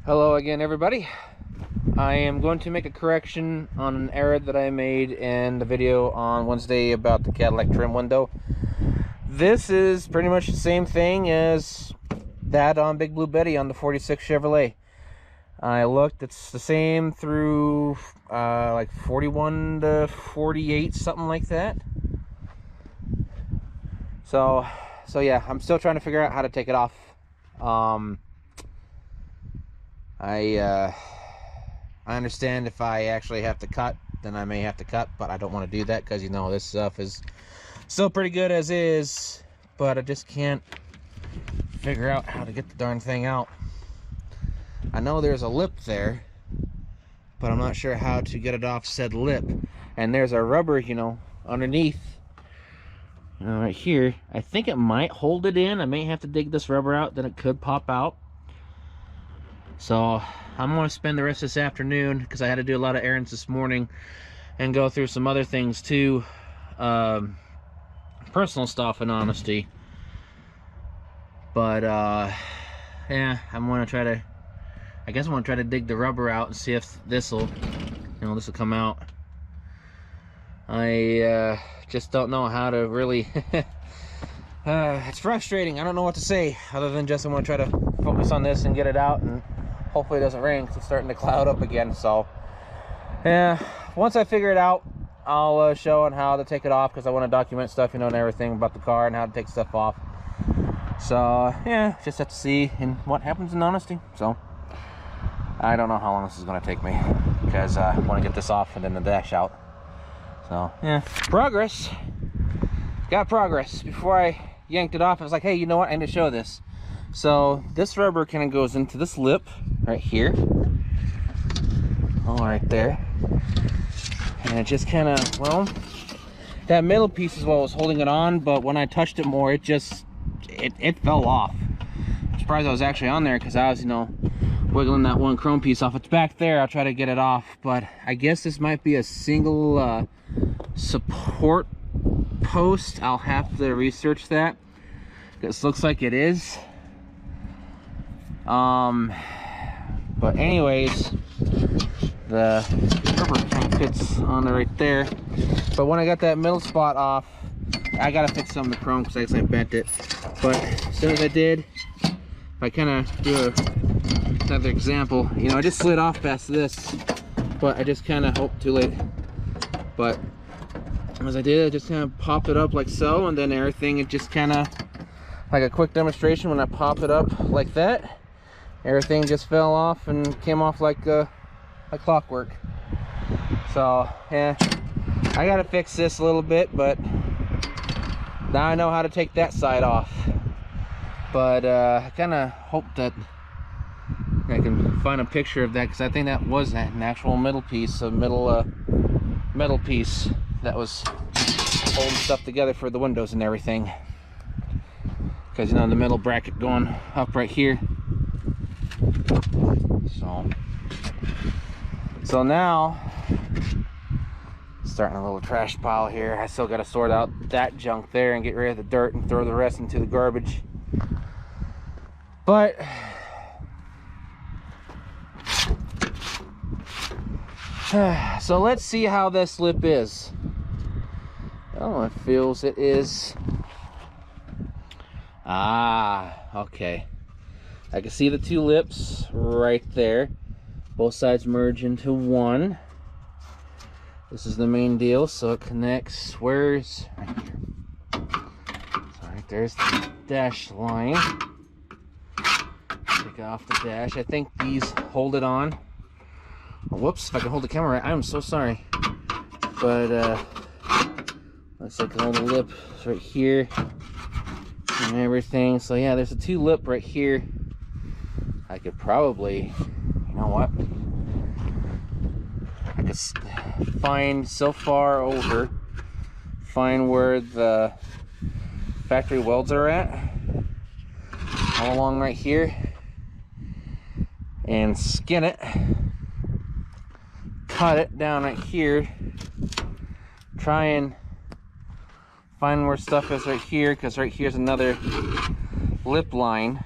Hello again, everybody. I am going to make a correction on an error that I made in the video on Wednesday about the Cadillac trim window. This is pretty much the same thing as that on Big Blue Betty on the 46 Chevrolet. I looked, it's the same through like 41 to 48, something like that. So yeah, I'm still trying to figure out how to take it off. I understand if I actually have to cut, then I may have to cut, but I don't want to do that because, you know, this stuff is still pretty good as is, but I just can't figure out how to get the darn thing out. I know there's a lip there, but I'm not sure how to get it off said lip. And there's a rubber, you know, underneath, you know, right here. I think it might hold it in. I may have to dig this rubber out, then it could pop out. So I'm going to spend the rest of this afternoon, because I had to do a lot of errands this morning and go through some other things too, personal stuff in honesty. But yeah, I'm going to try to, I guess I'm going to try to dig the rubber out and see if this will, you know, this will come out. I just don't know how to really it's frustrating. I don't know what to say other than just I'm going to try to focus on this and get it out, and hopefully it doesn't rain because it's starting to cloud up again. So yeah, once I figure it out, I'll show on how to take it off, because I want to document stuff, you know, and everything about the car and how to take stuff off. So yeah, just have to see and what happens in honesty. So I don't know how long this is going to take me, because I want to get this off and then the dash out. So yeah, progress. Got progress. Before I yanked it off, I was like, hey, you know what, I need to show this. So this rubber kind of goes into this lip right here, all right there, and it just kind of, well, that middle piece is what was holding it on, but when I touched it more, it just it fell off. I'm surprised I was actually on there, because I was, you know, wiggling that one chrome piece off. It's back there. I'll try to get it off, but I guess this might be a single support post. I'll have to research that. This looks like it is. But anyways, the rubber kind of fits on there right there. But when I got that middle spot off, I gotta fix some of the chrome because I bent it. But as soon as I did, if I kind of do another example, you know, I just slid off past this, but I just kind of hoped too late. But as I did, I just kind of popped it up like so, and then everything, it just kind of, like a quick demonstration, when I pop it up like that, everything just fell off and came off like clockwork. So yeah, I gotta fix this a little bit, but now I know how to take that side off. But I kind of hope that I can find a picture of that, because I think that was an actual middle piece, a metal piece that was holding stuff together for the windows and everything. Because, you know, the middle bracket going up right here. So now, starting a little trash pile here. I still got to sort out that junk there and get rid of the dirt and throw the rest into the garbage. But so let's see how this lip is. Oh, it feels it is. Okay. I can see the two lips right there. Both sides merge into one. This is the main deal, so it connects. Where's right here? So right there's the dash line. Take off the dash. I think these hold it on. Oh, whoops! If I can hold the camera right, I'm so sorry. But looks like I can hold the lip right here and everything. So yeah, there's a two lip right here. I could probably, you know what? I could find so far over, find where the factory welds are at, all along right here, and skin it, cut it down right here, try and find where stuff is right here, because right here's another lip line.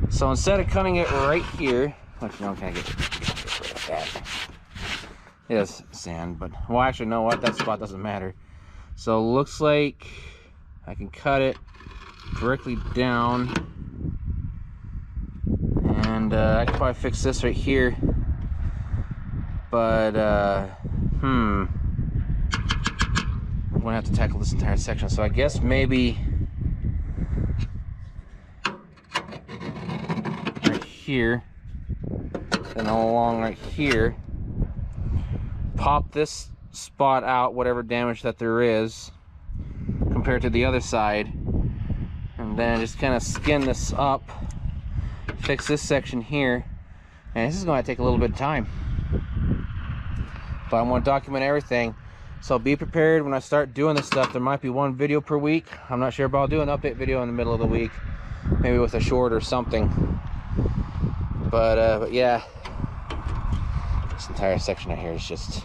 So instead of cutting it right here, which no, can I get that? It is sand, but well, actually, know what? That spot doesn't matter. So looks like I can cut it directly down, and I could probably fix this right here. But I'm gonna have to tackle this entire section. So I guess maybe right here, then along right here, pop this spot out, whatever damage that there is compared to the other side, and then just kind of skin this up, fix this section here. And this is going to take a little bit of time, but I want to document everything, so be prepared when I start doing this stuff. There might be one video per week. I'm not sure, but I'll do an update video in the middle of the week, maybe with a short or something. But yeah, this entire section right here is just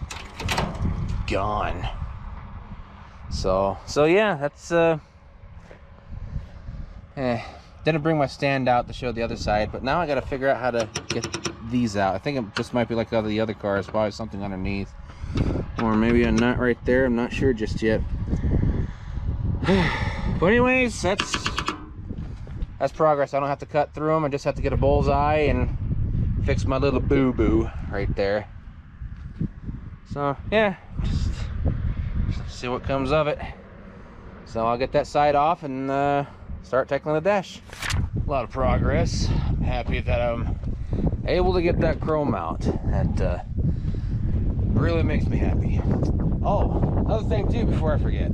gone. So yeah, that's didn't bring my stand out to show the other side, but now I got to figure out how to get these out. I think it just might be like the other cars, probably something underneath, or maybe a nut right there. I'm not sure just yet. But anyways, that's progress. I don't have to cut through them. I just have to get a bullseye and fix my little boo-boo right there. So yeah, just see what comes of it. So I'll get that side off and start tackling the dash. A lot of progress. I'm happy that I'm able to get that chrome out. That really makes me happy. Oh, another thing too, before I forget.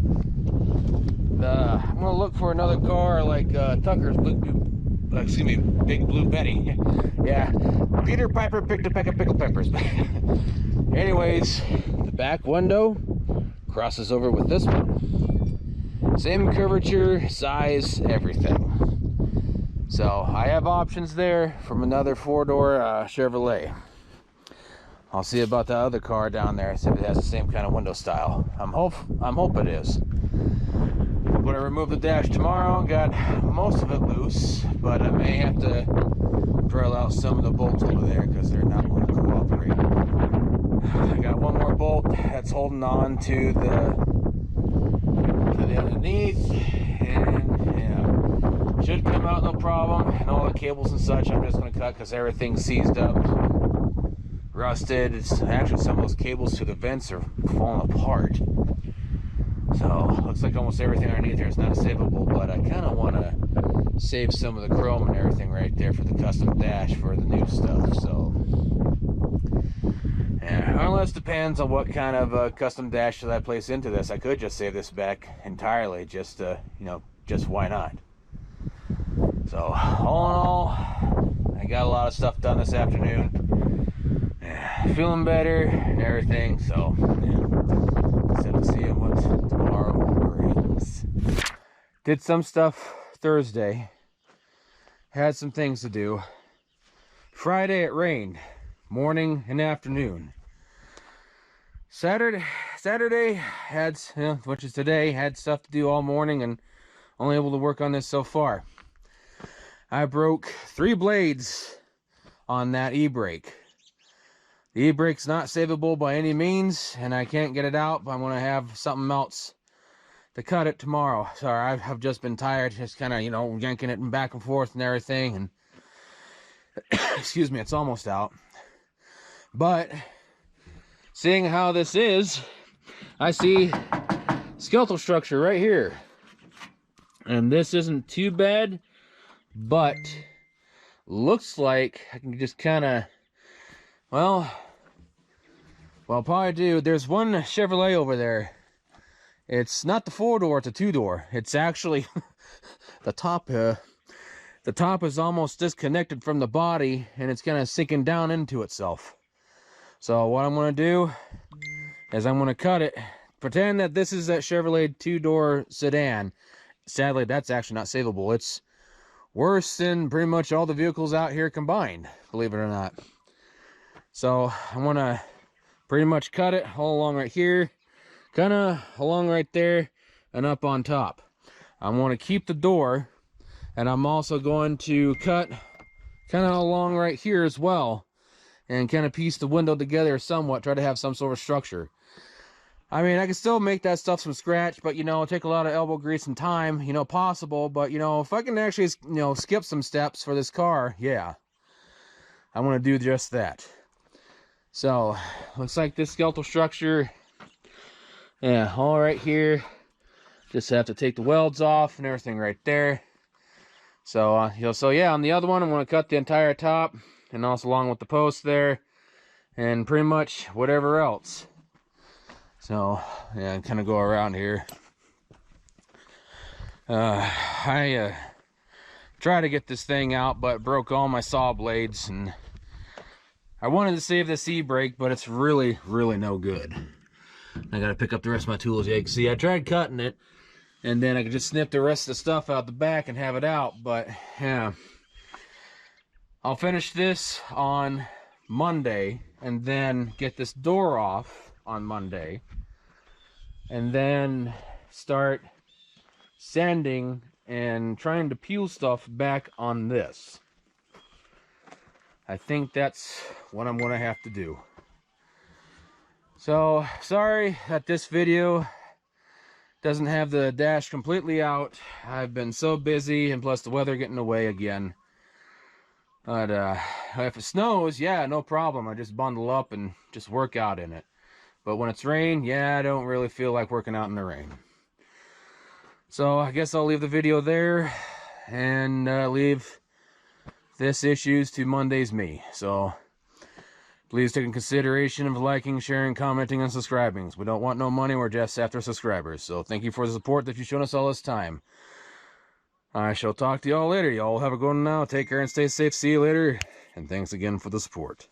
I'm gonna look for another car like Tucker's Big Blue Betty. Yeah, Peter Piper picked a peck of pickled peppers. Anyways, the back window crosses over with this one. Same curvature, size, everything. So I have options there from another four-door Chevrolet. I'll see about the other car down there, see if it has the same kind of window style. I'm hope it is. When I remove the dash tomorrow, got most of it loose, but I may have to drill out some of the bolts over there because they're not going to cooperate. I got one more bolt that's holding on to the underneath, and yeah, should come out no problem. And all the cables and such I'm just going to cut because everything's seized up, rusted. It's actually, some of those cables to the vents are falling apart. So looks like almost everything underneath here is not savable, but I kind of want to save some of the chrome and everything right there for the custom dash for the new stuff. So yeah, unless depends on what kind of custom dash should I place into this. I could just save this back entirely, just you know, just why not. So all in all, I got a lot of stuff done this afternoon. Yeah, feeling better and everything. So yeah, just have to see what tomorrow brings. Did some stuff Thursday. Had some things to do. Friday it rained, morning and afternoon. Saturday had, which is today, had stuff to do all morning and only able to work on this so far. I broke 3 blades on that e-brake. The e-brake's not savable by any means, and I can't get it out, but I'm going to have something else to cut it tomorrow. Sorry, I've just been tired, just kind of, yanking it back and forth and everything, and excuse me, it's almost out. But seeing how this is, I see skeletal structure right here, and this isn't too bad, but looks like I can just kind of, well, I'll probably do. There's one Chevrolet over there. It's not the 4-door, it's a 2-door. It's actually the top is almost disconnected from the body, and it's kind of sinking down into itself. So what I'm going to do is I'm going to cut it, pretend that this is that Chevrolet 2-door sedan. Sadly, that's actually not savable. It's worse than pretty much all the vehicles out here combined, believe it or not. So I'm going to pretty much cut it all along right here, kind of along right there, and up on top. I'm going to keep the door And I'm also going to cut kind of along right here as well, and kind of piece the window together somewhat, try to have some sort of structure. I mean, I can still make that stuff from scratch, but, you know, take a lot of elbow grease and time, you know, possible. But, you know, if I can actually, you know, skip some steps for this car, yeah, I want to do just that. So, looks like this skeletal structure, yeah, all right here. Just have to take the welds off and everything right there. So, you know, so yeah, on the other one, I'm going to cut the entire top, and also along with the post there, and pretty much whatever else. So, yeah, kind of go around here. I tried to get this thing out, but broke all my saw blades, and I wanted to save this e-brake, but it's really, really no good. I got to pick up the rest of my tools. Yeah, you can see I tried cutting it, and then I could just snip the rest of the stuff out the back and have it out, but yeah. I'll finish this on Monday, and then get this door off on Monday, and then start sanding and trying to peel stuff back on this. I think that's what I'm going to have to do. So, sorry that this video doesn't have the dash completely out. I've been so busy, and plus the weather getting away again. But if it snows, yeah, no problem. I just bundle up and just work out in it. But when it's rain, yeah, I don't really feel like working out in the rain. So I guess I'll leave the video there, and leave this issues to Monday's me. So please take in consideration of liking, sharing, commenting, and subscribing. We don't want no money, we're just after subscribers. So thank you for the support that you've shown us all this time. I shall talk to y'all later. Y'all have a good one now. Take care and stay safe. See you later. And thanks again for the support.